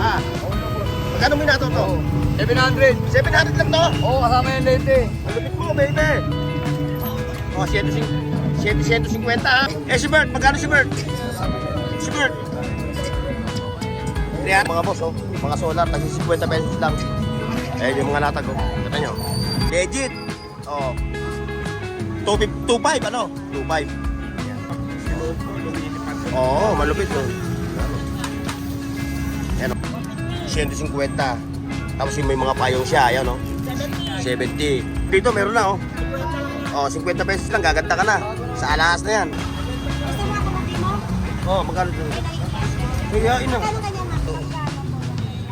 Ah, magkano minato to? 700. 700 lang to? Oo, kasama yung lente. Ang lupit mo, baby. Oh, 150 ha. Eh, si Bert, magkano si Bert? Si Bert. Yan, mga boss, oh. Mga solar, tagi 50 pesos lang. Eh, yung mga latag, oh. Kata nyo. Legit. Oh. 2.5, ano? 2.5. Oo, malupit, oh. Yan, oh. 150. Tapos yung may mga payong siya, ayan, oh. 70. Dito, meron na, oh. Oh, 50 pesos lang, gaganda ka na. Sa alahas na yan. Gusto mo ako mo? Oh, magkano ito? Kaya, ina. Magkano kanya ma?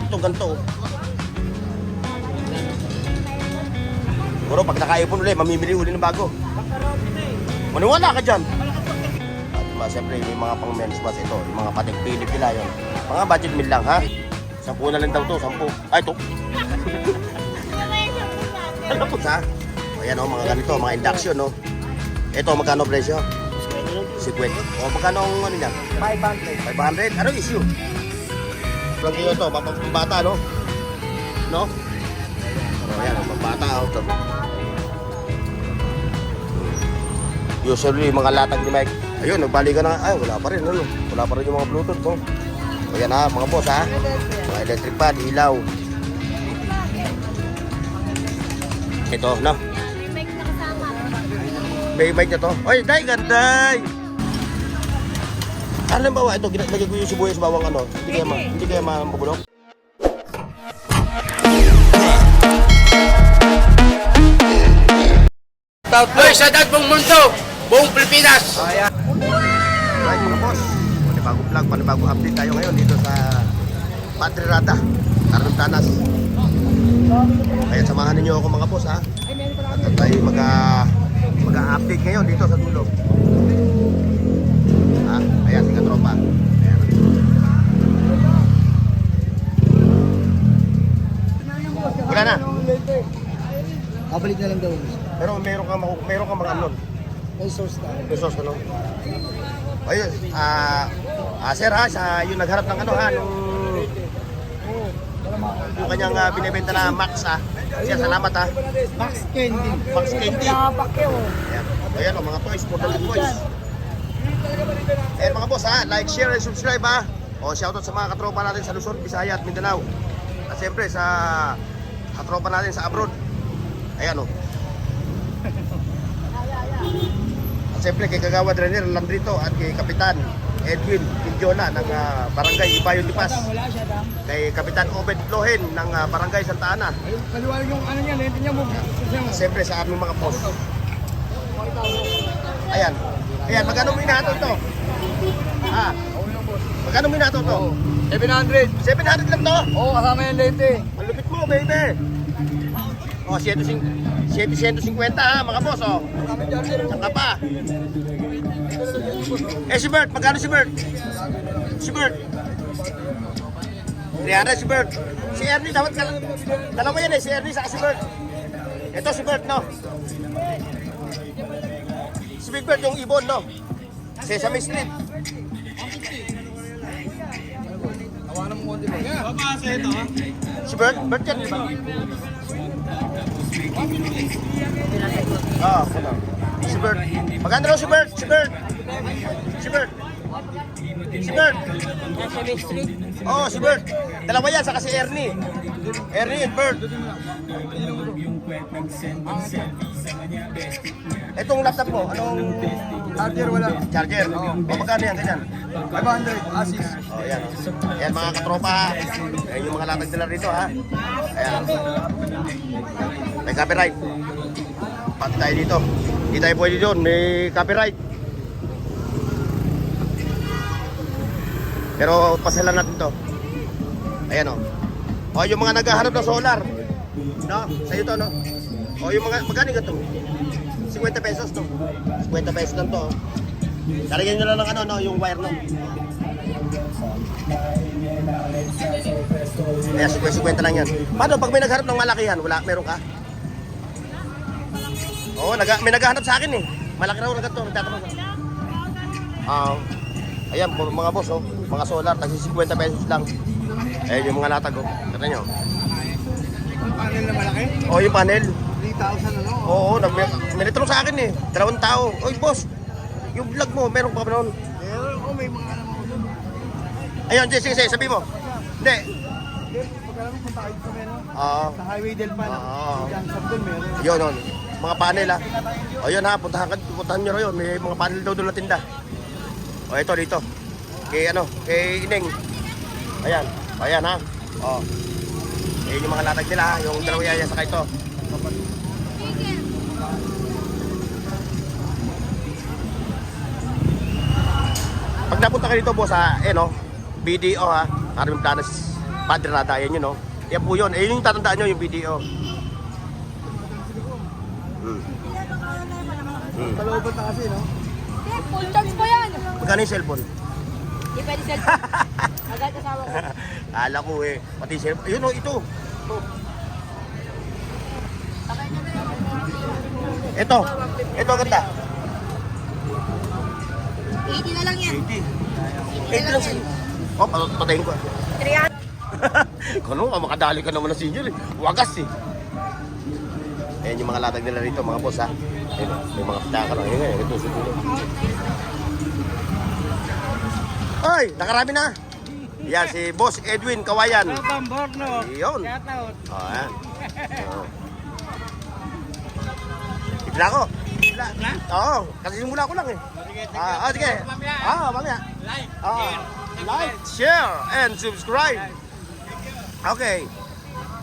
Ito, ganito, oh. Siguro, pag nakaipon ulit, mamimili uli ng bago. Maniwala ka dyan. At diba, siyempre, may mga pang men's bus ito. Yung mga pating Philip nila yun. Mga budget meal lang, ha? 10 na lang daw to, 10. Ay, ito. Alam po, ha? O, yan, oh, mga ganito, mga induction, no? Ito, magkano presyo? 50. O, magkano ang ano niya? 500. 500? Ano issue? Lang kayo ito, mapapabata, no? No? O, yan, mapapabata, oh. Ito. Usually, mga latag ni Mike. Ayun, nagbalikan na. Ay, wala pa rin, ano? Wala pa rin yung mga Bluetooth, no? O, yan, ha, mga boss, ha? Mga electric pad, ilaw. Ito, no? May mic na kasama. May bike na to. Oy, day, ganday! Alam ba, ito, ginagay ko yung sibuyas bawang ano. Hindi kaya mabulok. Hoy, sa buong mundo, buong Pilipinas. Alright, mga boss. Panibagong vlog, panibagong update tayo ngayon dito sa Padre Rada, Tarantanas. Kaya samahan ninyo ako mga boss, ha? At tayo mag-update ngayon dito sa dulo. Ha? Ayan, si Katropa. Ayan. Wala na. Pabalik na lang daw. Pero meron kang mga ano. May source na. Pesos ano? Ayun, sir ha, yung nagharap ng ano ha, yung kanyang binibenta na Max ha. Siya, salamat ha. Max Candy. Max Candy. Pakyo. Ayan, ayan o, mga toys, for the toys. Ayan mga boss ha, like, share, and subscribe ha. O, shoutout sa mga katropa natin sa Luzon, Visaya at Mindanao. At siyempre sa katropa natin sa abroad. Ayan o. At siyempre kay Kagawad Renier Landrito at kay Kapitan Edwin Quinjola ng Barangay Ibayon Lipas. Kay Kapitan Obed Lohen ng Barangay Santa Ana. Kaliwanag yung ano niya, lente niya mo. At siyempre sa aming mga post. Ayan. Ayan, magkano minato ito? Magkano minato to? 700. 700 lang to? Oo, kasama yung lente. Ang lupit mo, baby. Oh, 750 ha, mga boss, oh. Saka pa. Eh, si Bert, magkano si Bert? Si Bert. 300 si Bert. Si Ernie, dapat dalawa yan eh, si Ernie saka si Bert. Ito si Bert, no? Si Big Bert, yung ibon, no? Sesame Street. Tawanan mo konti ba? Babasa ito ha? Si Bert, Bert yan, di ba? Ah, ano? Si Bert. Maganda raw si Bert, si Bert. Si Bert. Si Bert. Oh, si Bert. Dalawa yan, saka si Ernie. Ernie and Bert. Itong laptop mo, anong Charger wala. charger? O, magkano yan, ganyan? 500. Asis. Oh, yan. Yan mga katropa. Yan yung mga latag nila rito, ha? Ayan. May copyright. Pati tayo dito. Hindi tayo pwede doon. May copyright. Pero pasalan natin to. Ayan o. O, yung mga naghahanap ng solar. No? Sa'yo to, no? O, yung mga, magkano ka to? 50 pesos to. 50 pesos lang to. Lalagyan nyo lang ng ano, no? Yung wire, no? Ayan, 50 lang yan. Paano pag may naghanap ng malakihan, wala, meron ka? Oo, may naghahanap sa akin eh. Malaki raw na ganito, nagtatanong. Ayan, mga boss, oh, mga solar, tagi 50 pesos lang. Ayun yung mga latag, oh. Kata nyo. Yung panel na malaki? Oh, yung panel. 3,000 ano? Oo, nagmeritro sa akin eh. 2 tao. Oy, boss. Yung vlog mo, meron pa ba noon? Eh, may mga alam ako doon. Ayun, sige, sabi mo. Hindi. Pag alam mo, punta kayo sa meron. Oo. Sa Highway Del Pan. Oo. Johnson doon meron. Yun, yun. Mga panel ha. O yun ha, puntahan nyo rin yun. May mga panel daw doon na tinda. O ito dito. Kay Ineng. Ayan. O ayan ha. O. Ayan yung mga latag nila ha. Yung dalawang yaya saka ito. Pag napunta ka dito boss ha, BDO ha. Maraming Planas Padre Rada. Ayan yun, no. Yan po yun. Ayan yung tatandaan nyo, yung BDO. Kalooban na kasi, no? Full charge po yan. Magkano yung cellphone? Hindi pwede cellphone. Agad kasama ko. Ala ko eh. Pati cellphone. Ayun o, ito. Ito ganda. 80 na lang yan. 80 lang sa'yo. Oh, patayin ko. 300. Kano, makadali ka naman na senior eh. Wagas eh. Ayan yung mga latag nila rito, mga boss ha. Ayun, may mga pitaka lang. Ayun, ito siguro. Ay, nakarami na. Yan, si Boss Edwin Kawayan. Bamborno. Yun. Shout out. Oh, ayan. Oh. Bigla ko. Oo, kasi simula ko lang eh. Sige. Mamaya. Like, share, and subscribe. Okay.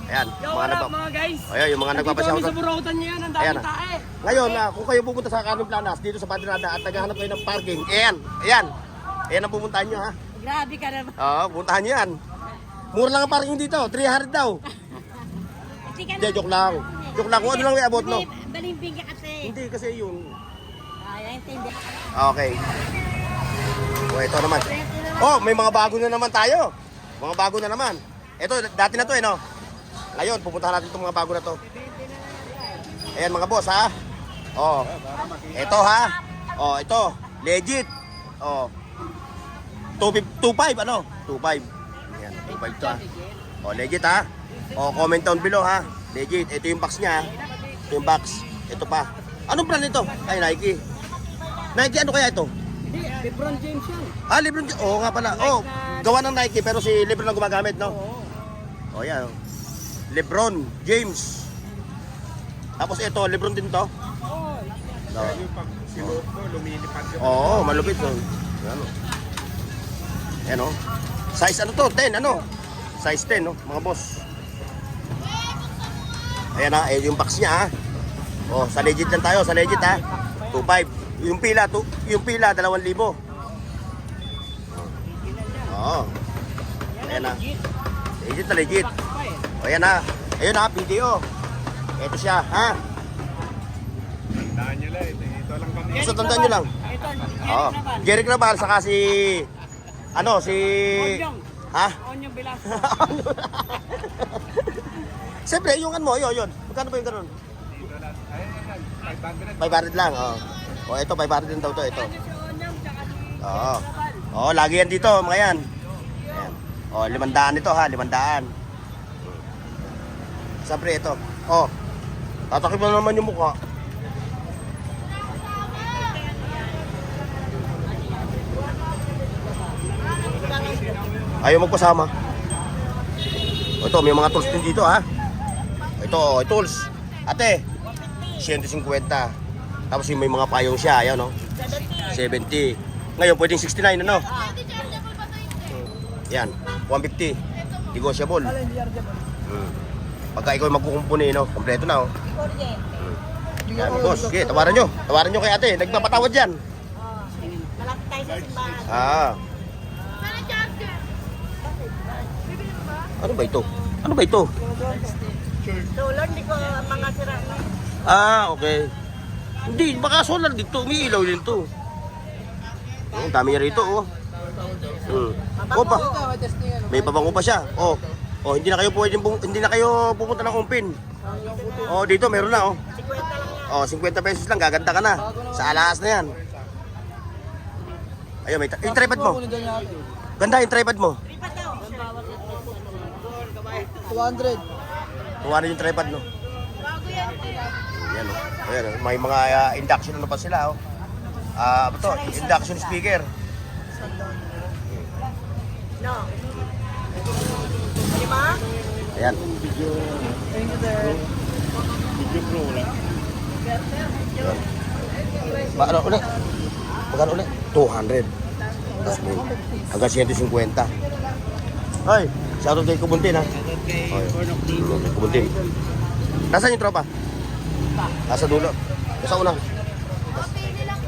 Ayan, mga guys. Ayan, yung mga nagpapasyaw. Sa Burautan niya yan, ang Ayan dami tae. Ngayon, kung kayo pupunta sa Carmen Planas, dito sa Padre Rada at naghahanap kayo ng parking, ayan ang pupuntahan nyo ha. Grabe ka naman. Oo, puntahan nyo yan. Mura lang ang parking dito, 300 daw. Hindi, joke lang. Joke lang, kung ano lang may abot, no? Balimbing ka kasi. Hindi, kasi yun. Ay, intindi. Okay. O, ito naman. Oh, may mga bago na naman tayo. Mga bago na naman. Ito, dati na to no? Ngayon, pupuntahan natin itong mga bago na to. Ayan mga boss ha. Oh. Ito ha. Oh, ito. Legit. Oh. 2.5 ano? 2.5. Ayan, 2.5 to ha. Oh, legit ha. Oh, comment down below ha. Legit. Ito yung box niya. Ito yung box. Ito pa. Anong brand ito? Ay, Nike. Nike ano kaya ito? Hindi, LeBron James yan. LeBron James. Oo nga pala. Oh, gawa ng Nike pero si LeBron ang gumagamit, no? Oh, yan. LeBron James. Tapos ito, LeBron din to. No. Sinuot mo, lumilipad yung... Oo, malupit to. Yan. Yan oh. Size ano to? 10 ano? Size 10 no, mga boss. Ayan ha, yung box niya ha. Oh, sa legit lang tayo, sa legit ha. 2.5. Yung pila 2,000. Oo. Ayan ha. Legit na legit. O ayan ha. Ayun ha, video. Ito siya, ha? Tandaan nyo lang, ito lang kami. Gusto tandaan nyo lang. Oo. Jerry Crabal, saka si... si... Ha? Onyong Velasco. Siyempre, yung ano mo, yun. Magkano ba yung ganun? Dito lang. Ayun, 500 lang, oh. O, ito, 500 din daw to, ito. Oo. Oo, lagi yan dito, mga yan. Ayan. O, 500 ito, ha, 500. Siyempre, ito. O, tatakip mo naman yung mukha. Ayaw magpasama. O, ito, may mga tools din dito, ha. Ito, tools. Ate, 150. Tapos yung may mga payong siya, ayan no. 70. Ngayon pwedeng 69 ano. Yan, 150. Negotiable. Pagka ikaw magkukumpuni no, kompleto na oh. Yan, boss. Sige, tawaran nyo. Tawaran nyo kay ate. Nagpapatawad yan. Malapit tayo sa simbahan. Ano ba ito? Ano ba ito? Solar, hindi ko mga sira. Okay. Hindi, baka solar dito. May ilaw din to. Ang dami niya rito, oh. Opa. May pabango pa siya. Oh, hindi na kayo pupunta ng Umpin. Oh, dito meron na, oh. 50 lang yan. 50 pesos lang, gaganda ka na. Sa alahas na yan. Ayun, yung tripod mo. Ganda yung tripod mo. Lipat daw. 200. 200 yung tripod, no? Yan, no? Ayan, no? May mga induction ano pa sila, oh. Ano to? Induction speaker. No. Lima? Ayan. Thank you, sir. Ano ulit? Magkano ulit? 200. Tapos may hanggang 150. Ay, shoutout kay Kubuntin, ha? Ay, kay Kubuntin. Nasaan yung tropa? Nasa dulo. Nasa unang.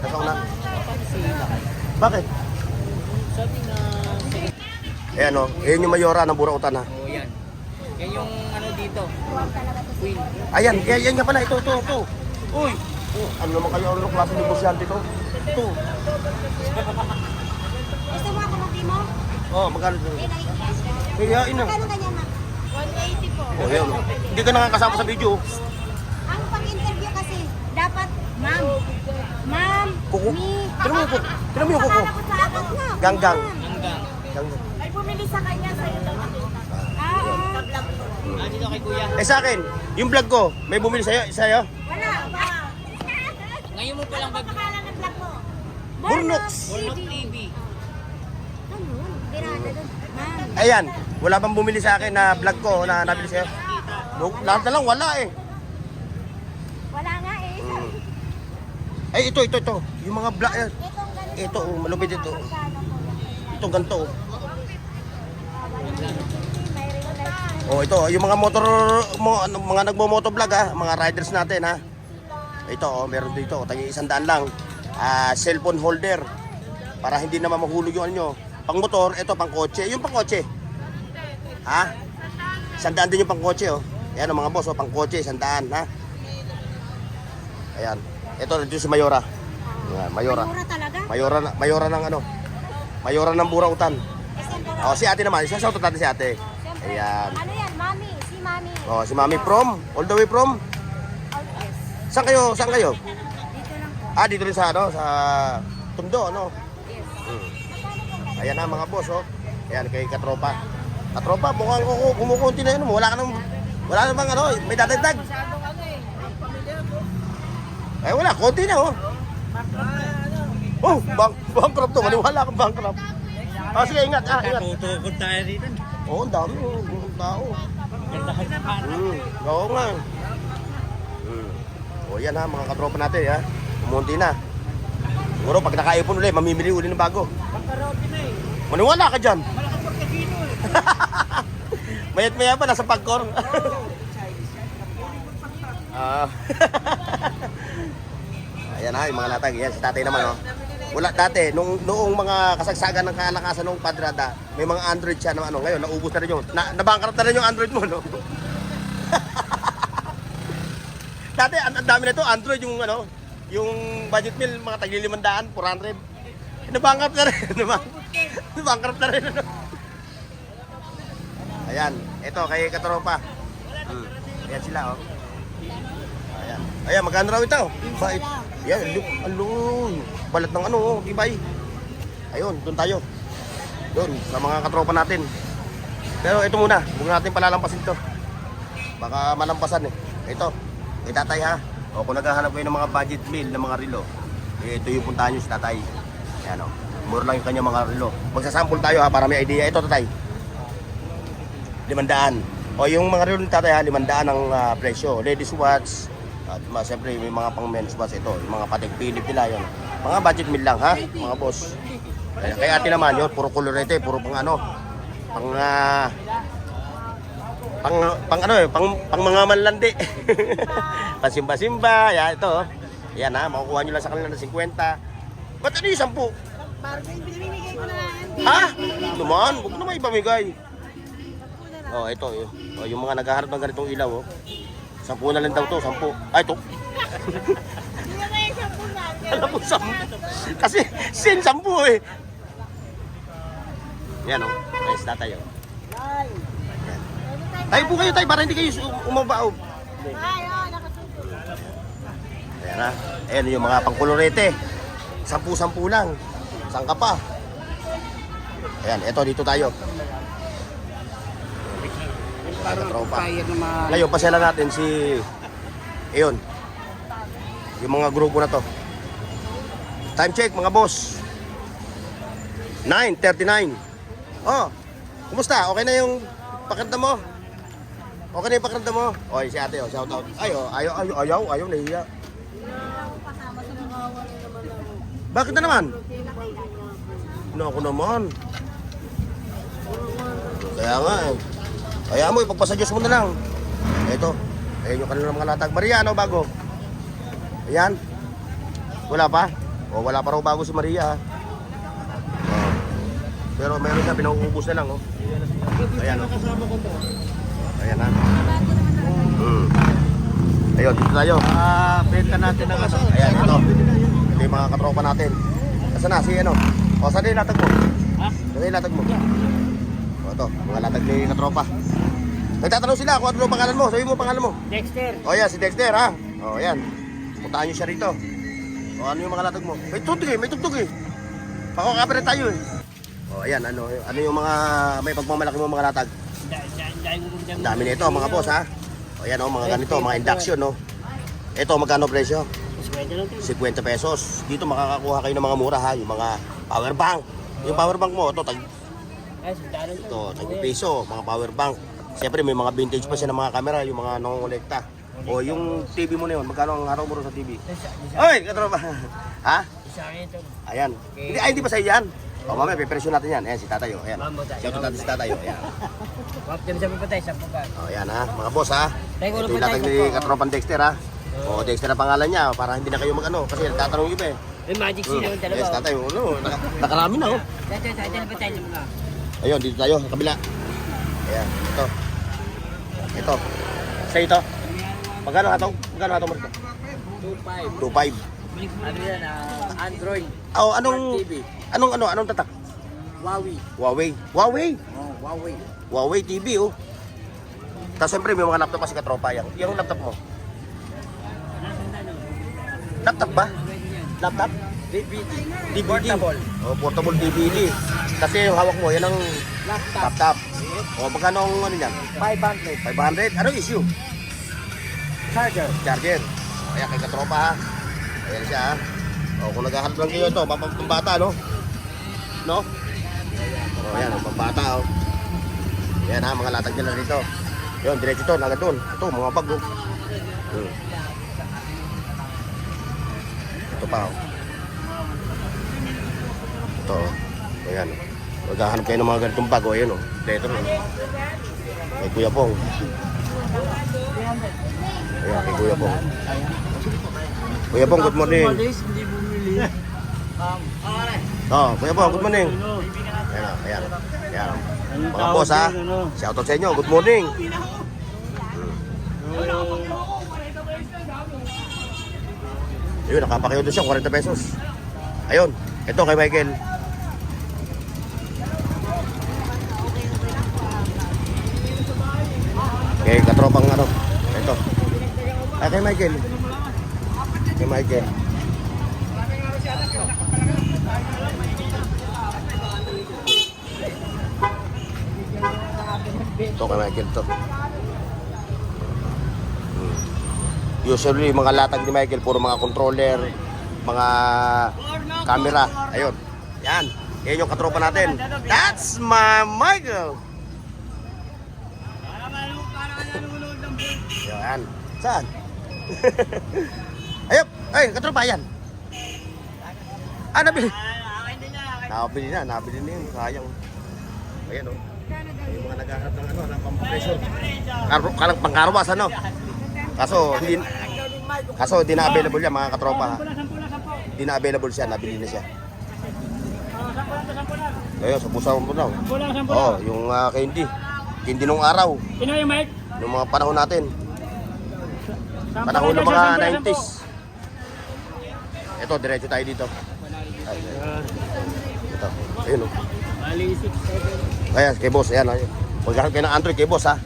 Nasa unang. Bakit? Ayan, o. Ayan yung mayora ng Burautan, ha? Oh, yan. Yan yung ano dito. Queen. Ayan, yan nga pala. Ito. Uy! Oh, ano naman kayo? Ano klase negosyante ito? Ito. Gusto mo ako mo? Oh, magkano ito? Kaya, ina. Magkano ganyan na? 180 po. Oh, ayan, oh. Hindi ka nakakasama sa video. Ang pag-interview kasi, dapat, ma'am, Kuko. me, Tira mo yung kuko. Tira mo yung kuko. Dapat na. Ganggang. Hanggang. Ganggang. Ay, bumili sa kanya sa'yo daw. Sa vlog ko. Ah, dito kay kuya. Eh sa akin, yung vlog ko, may bumili sa'yo? Sa'yo? Wala, ba? Ngayon mo palang Ano pangalan ng vlog mo? Burnox. Bornok TV. Ano? Birada doon. Ma'am. Ayan, wala bang bumili sa akin na vlog ko na nabili sa'yo? No, lahat na lang, wala eh. Wala nga eh. Ay, ito. Yung mga vlog, Itong ganito. ito, oh, malupit ito. Magkano po yan? Ito, ganito. Oh. May ring light na. Oh, ito, yung mga mga nagmo-motovlog ha, mga riders natin ha. Ito, oh, meron dito, tagi 100 lang. Cellphone holder para hindi naman mahulog yung ano. Pang motor, ito pang kotse. Yung pang kotse. Ha? 100 din yung pang kotse, oh. Ayan, oh, mga boss, oh, pang kotse, 100, ha. Ayan. Ito dito si Mayora. Ayan, Mayora. Mura talaga? Mayora ng ano? Mayora ng Burautan. Kasi ang Oh, si ate naman, isa-shoutout natin si ate. Siyempre, Ayan. ano yan, mami? Si mami. Oh, si Mami from, all the way from. Oh, yes. Saan kayo? Dito lang po. Dito rin sa ano, sa Tondo, ano? Yes. Ayan na mga boss, oh. Ayan kay Katropa. Katropa, mukhang kumukunti na yun. Wala namang ano, may dadagdag. Eh wala, konti na, oh. Oh, bankrupt to. Maniwala kang bankrupt. Oh, sige, ingat. Ingat. Tutukod tayo dito. Oo, ang dami, oh. Ang tao. Oo nga. O yan ha, mga katropa natin ha. Kumunti na. Siguro pag nakaipon ulit, mamimili uli ng bago. Maniwala ka dyan. Mayat maya pa, nasa pagkor. Ayan ha, yung mga latag. Yan, si tatay naman oh. Wala dati, noong mga kasagsagan ng kalakasan ng Padrada, may mga Android siya na ano. Ngayon, naubos na rin yung, nabankrupt na rin yung Android mo, no? Dati, ang dami na ito, Android yung ano, yung budget meal, mga tagli 500, 400. Nabankrupt na rin, nabankrupt na rin, ano? Ayan, ito, kay Katropa. Ayan sila, oh. Ayan, magkano raw ito? Bait. Yan, alun. Balat ng ano, oh, tibay. Ayun, doon tayo. Doon, sa mga katropa natin. Pero ito muna, huwag natin palalampasin ito. Baka malampasan eh. Ito, kay tatay ha. O kung naghahanap kayo ng mga budget meal ng mga relo, ito yung puntahan nyo si tatay. Ayan o, mura lang yung kanyang mga relo. Magsasample tayo ha, para may idea. Ito tatay, 500. O yung mga relo ni tatay ha, 500 ang presyo. Ladies watch. At siyempre may mga pang men's watch ito. Yung mga patek Philip nila yun. Mga budget meal lang ha, mga boss. Kaya ate naman yun, puro kolorete, puro pang ano. Pang mga manlandi. Pasimba-simba, yan ito. Yan ha, makukuha nyo lang sa kanila ng 50. Ba't ano yung 10? Binibigay ko na lang. Ha? Naman, huwag naman ipamigay. Oh, ito. Oh, yung mga naghaharap ng ganitong ilaw, oh. 10 na lang daw to, 10. Ay, ito. Hindi na kayo sa punan. Alam mo, 10. Kasi, sin 10 eh. Yan, oh. Ayos na tayo. Tayo po kayo, tayo, para hindi kayo umabaob. Ay, oh, nakasundo. Ayan na. Ayan yung mga pangkolorete. 10-10 lang. Saan ka pa? Ayan, eto dito tayo. Parang Katropa. fire na mga... Ngayon, pasela natin si... Ayun. Yung mga grupo na to. Time check, mga boss. 9:39. Oh, kumusta? Okay na yung pakiramdam mo? Okay na yung pakiramdam mo? Oy, si ate, oh, shout out. Ayaw, nahiya. Bakit na naman? Ako naman. Kaya nga eh. Kaya mo, ipagpasadyos mo na lang. Ito, ayun yung kanilang mga latag. Maria, ano bago? Ayan. Wala pa? O, wala pa raw bago si Maria. Oh. Pero meron siya, pinauubos na lang. Oh. Ayan, oh. Ayan na. Ayun, dito tayo. Benta natin ang ano. Ayan, ito. Ito yung mga katropa natin. Nasaan na? Si ano? O, saan na yung latag mo? Ha? Saan na yung latag mo? O, ito. Mga latag ni katropa. Nagtatanong sila kung ano pangalan mo. Sabi mo pangalan mo. Dexter. O, yan. Si Dexter, ha? O, yan. Puntahan nyo siya rito. O, ano yung mga latag mo? May tugtog eh. Pakakapit tayo eh. O, ayan. Ano yung mga may pagmamalaki mo mga latag? Ang dami nito, mga boss, ha? O, yan, mga ganito, mga induction, no? Ito, magkano presyo? 50 pesos. Dito makakakuha kayo ng mga mura, ha? Yung mga power bank. Yung power bank mo, ito, tag-piso, mga power bank. Siyempre, may mga vintage pa siya ng mga camera, yung mga nangongolekta. O, yung TV mo na yun, magkano ang araw mo rin sa TV? Oy, katropa. Ha? Ayan. Hindi pa sa'yo yan. O, mamaya, pipresyo natin yan. Ayan, si Tatayo. Ayan. Shout out natin si Tatayo. Ayan. O, ayan, ha? Mga boss, ha? Ito yung latag ni Katropan Dexter, ha? O, Dexter ang pangalan niya, para hindi na kayo mag-ano. Kasi nagtatanong yung iba, eh. May magic seal yung dalawa. Yes, Tatayo. Ano, nakarami na, oh. Ayun, dito tayo, sa kabila. Ayan, ito. Ito. Sa ito. Magkano nga ito? Magkano nga ito, Marco? 2.5. 2.5. Ano yan, Android. Oh, anong tatak? Huawei. Huawei. Oh, Huawei. Huawei TV, oh. Tapos siyempre may mga laptop pa si katropa yan. Yung laptop mo? Laptop ba? Laptop? DVD. DVD. Portable. Oh, portable DVD. Kasi yung hawak mo, yan ang laptop. O, magkano ang ano yan? 500. 500? Ano issue? Charger. Charger. Kaya kay katropa, ha? Ayan siya, ha? O, kung naghahanap lang kayo ito, pambata, no? No? O, ayan, ang pambata, oh. Ayan, ha, mga latag nila dito. Yun, diretso ito, nagad doon. Ito, mga bag, oh. Ito pa, oh. Ito, oh. Ayan. Maghahanap kayo ng mga ganitong bag, oh. Ayan, oh. Dito, oh. Kay Kuya Pong. Ayan, kay Kuya Pong. Kuya Pong, good morning. Hindi bumili. Oh, Kuya Pong, good morning. Ayan, ayan. Ayan. Mga boss, ha? Shoutout sa inyo, good morning. Ayun, nakapakiyo doon siya, 40 pesos. Ayun, ito kay Michael. Okay, katropang ano. Ito. Ay, kay Michael. Kay Michael. Ito kay Michael to. Usually, mga latag ni Michael, puro mga controller, mga camera. Ayun. Yan. Yan yung katropa natin. That's my Michael. Yan. Saan? Ayop. Ay, katropa yan. Ah, nabili. Nabili na yun. Sayang. Ayan, o. Yung mga naghahanap ng ano, ng pang-pressure. Pangkarwas, ano. Kaso, hindi na available yan, mga katropa. Hindi na available siya, nabili na siya. Ayun, sa pusa mo na. Oo, yung candy. Candy nung araw. Sino yung mic? Nung mga panahon natin. Panahon ng mga 90s. Ito, diretso tayo dito. Ay, ito. Ayun, o. Ayan, kay boss. Ayan, ayun. Pagkakas kayo ng Android kay boss, ha.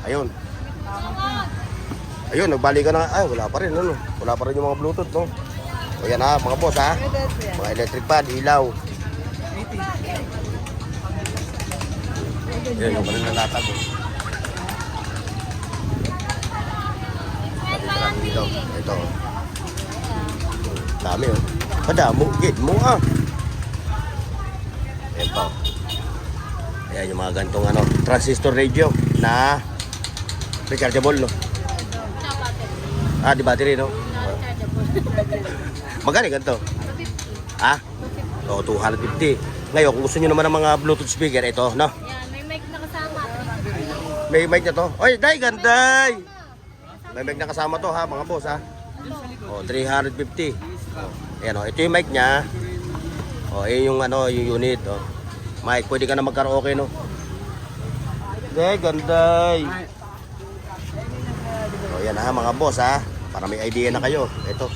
Ayun. Ayun, nagbalik ka na. Ay, wala pa rin, ano. Wala pa rin yung mga Bluetooth, no. Ayan, ha, mga boss, ha. Mga electric pad, ilaw. Yan yung kanilang latag. Oh. Dito. Ito. Oh. Dami oh. Madamo. Gid mo ah. Ito. Ayan yung mga gantong ano, transistor radio na rechargeable, no? Ah, di battery, no? Magkano ganito? Ah? Oo, 250. Ngayon, kung gusto nyo naman ng mga Bluetooth speaker, ito, no? Yan, may mic na kasama. May mic na to. Oy, day, ganday! May mic na kasama to, ha, mga boss, ha? Oh, 350. Oh, ayan, oh, ito yung mic niya. Oh, ayan yung, ano, yung unit, oh. Mic, pwede ka na mag-karaoke, no? Day, ganday! Oh, yan, ha, mga boss, ha? Para may idea na kayo. Ito.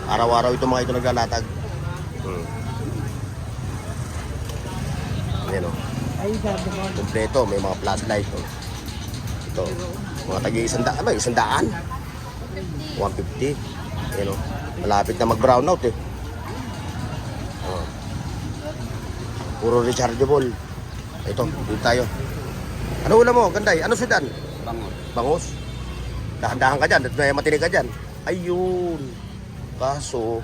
Araw-araw ito mga ito naglalatag. Ayan o. Kompleto. May mga flashlight. Oh. Ito. Mga tagi-100. Ano? 100? 150. Ayan o. Malapit na mag-brown out eh. Oh. Puro rechargeable. Ito. Dito tayo. Ano ulam mo? Ganday. Ano sudan? Bangus. Bangus? Dahan-dahan ka dyan. At may matinig ka dyan. Ayun. Kaso,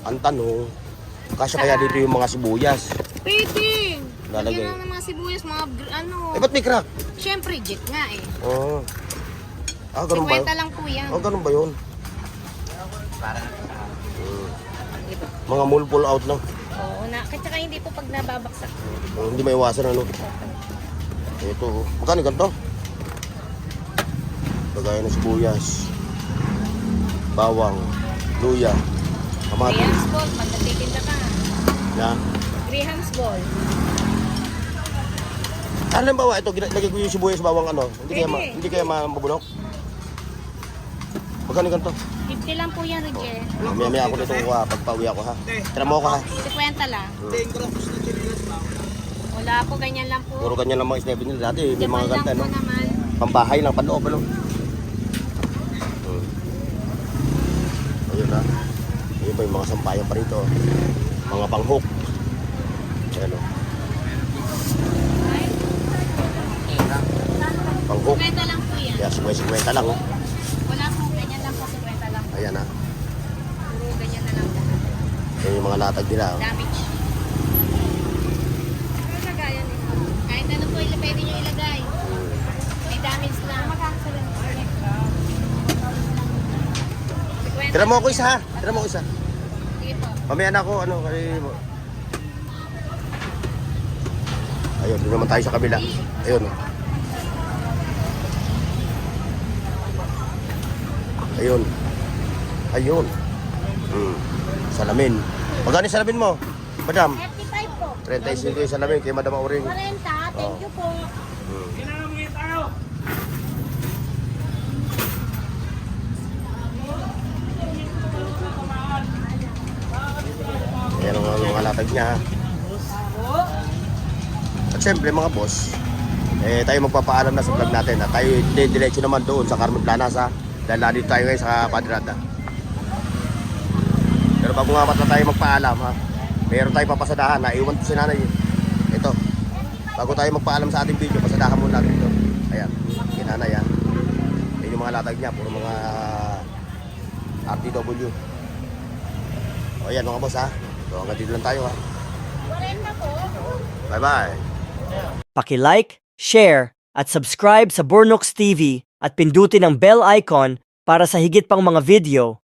ang tanong, kasya kaya dito yung mga sibuyas? Pwede. Lalagay. Lagyan lang ng mga sibuyas, mga ano. Eh, ba't may crack? Siyempre, jet nga eh. Oo. Ah, ganun ba yun? 50 lang po yan. Ah, ganun ba yun? Mga mall pull out, no? Oo na. Kasi saka hindi po pag nababaksak. Hindi may iwasan, ano? Ito, oh. Magkano ganito? Lagay ng sibuyas. Bawang. Luya. Kamatis. Grahams ball, pag nagtitinda ka. Na. Grahams ball. Alam ba, ito, lagay ko yung sibuyas bawang ano? Pwede. Hindi kaya mabulok? Magkano ganito? 50 lang po yan, Rigel. Maya ako dito kuha, pagpawi ako ha. Tira mo ako ha. 50 lang. Wala po, ganyan lang po. Puro ganyan lang mga sniper nila dati. May mga Japan lang ganda, po no? naman. Pambahay lang, panloob, ano? Ayun na. Ayun ba yung mga sampayan pa rito. Mga panghook. Ayan o. Panghook. 50 lang po yan. Kaya 50 lang, oh. Wala po, ganyan lang po, 50 lang. Ayan ha. Puro ganyan na lang po. Ayun yung mga latag nila, oh. Damage. Ano lagayan nito? Kahit ano po, pwede nyo ilagay. May damage na. Tira mo ako isa ha. Tira mo ako isa. Sige po. Mamaya na ako, ano, kay mo. Ayun, doon naman tayo sa kabila. Ayun. Oh. Ayun. Ayun. Salamin. Magkano yung salamin mo? Madam? 35 po. 35 yung salamin kay Madam Auring. 40, thank you po. Ayan ang mga latag niya. Ha? At syempre mga boss, tayo magpapaalam na sa vlog natin. Tayo diretso naman doon sa Carmen Planas ha. Dahil nandito tayo ngayon sa Padre Rada. Pero bago nga na tayo magpaalam ha, meron tayo papasadahan. Naiwan ko si nanay. Ito. Bago tayo magpaalam sa ating video, pasadahan muna natin ito. Ayan, si nanay ha. Ayan yung mga latag niya, puro mga RTW. O ayan mga boss ha. So hanggang dito lang tayo ha. 40 po. Bye-bye. Paki-like, share, at subscribe sa Bornox TV at pindutin ang bell icon para sa higit pang mga video